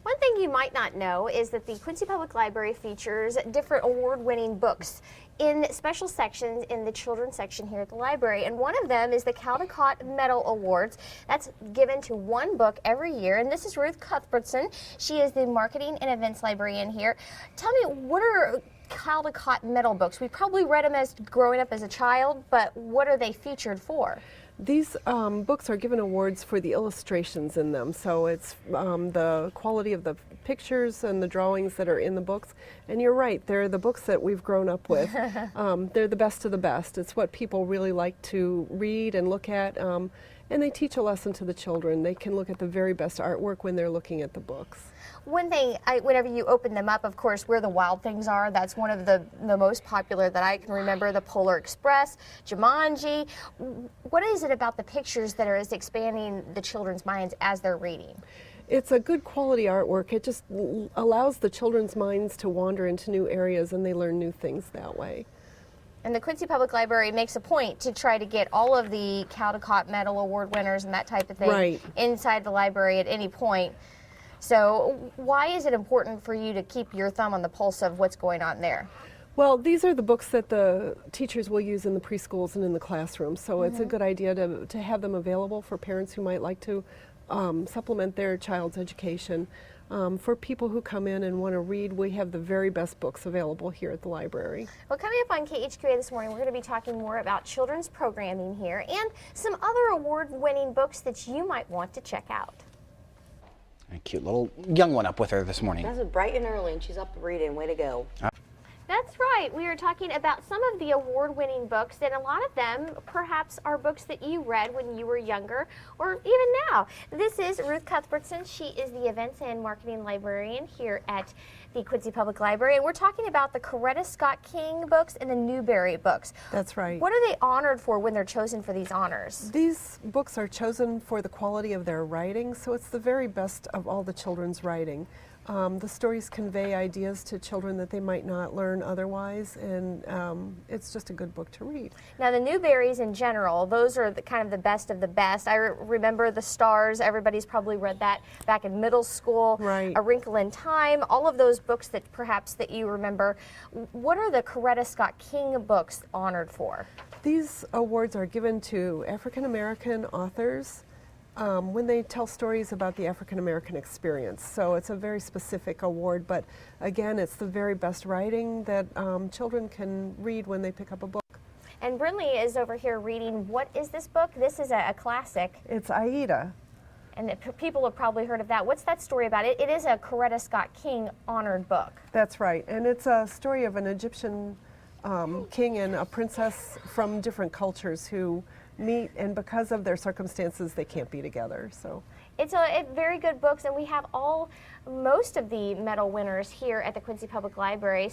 One thing you might not know is that the Quincy Public Library features different award-winning books in special sections in the children's section here at the library. And one of them is the Caldecott Medal Awards. That's given to one book every year. And this is Ruth Cuthbertson. She is the marketing and events librarian here. Tell me, what are Caldecott Medal books? We probably read them as growing up as a child, but what are they featured for? These books are given awards for the illustrations in them, so it's the quality of the pictures and the drawings that are in the books. And you're right, they're the books that we've grown up with. They're the best of the best. It's what people really like to read and look at, and they teach a lesson to the children. They can look at the very best artwork when they're looking at the books. One thing, whenever you open them up, of course, Where the Wild Things Are, that's one of the most popular that I can remember, the Polar Express, Jumanji. What is it about the pictures that is expanding the children's minds as they're reading? It's a good quality artwork. It just allows the children's minds to wander into new areas, and they learn new things that way. And the Quincy Public Library makes a point to try to get all of the Caldecott Medal Award winners and that type of thing inside the library at any point. So why is it important for you to keep your thumb on the pulse of what's going on there? Well, these are the books that the teachers will use in the preschools and in the classroom, so it's a good idea to have them available for parents who might like to supplement their child's education. For people who come in and want to read, we have the very best books available here at the library. Well, coming up on KHQA this morning, we're going to be talking more about children's programming here and some other award-winning books that you might want to check out. A cute little young one up with her this morning. That's bright and early, and she's up reading. Way to go. That's right. We are talking about some of the award-winning books, and a lot of them perhaps are books that you read when you were younger or even now. This is Ruth Cuthbertson. She is the events and marketing librarian here at the Quincy Public Library, and we're talking about the Coretta Scott King books and the Newbery books. That's right. What are they honored for when they're chosen for these honors? These books are chosen for the quality of their writing, so it's the very best of all the children's writing. The stories convey ideas to children that they might not learn otherwise, and it's just a good book to read. Now, the Newberys in general, those are kind of the best of the best. I remember The Stars. Everybody's probably read that back in middle school. Right. A Wrinkle in Time. All of those books that perhaps that you remember. What are the Coretta Scott King books honored for? These awards are given to African American authors when they tell stories about the African American experience. So it's a very specific award, but again, it's the very best writing that children can read when they pick up a book. And Brinley is over here reading. What is this book? This is a classic. It's Aida. And people have probably heard of that. What's that story about? It is a Coretta Scott King honored book. That's right, and it's a story of an Egyptian king and a princess from different cultures who meet, and because of their circumstances they can't be together. So it's a very good books, and we have most of the medal winners here at the Quincy Public Library.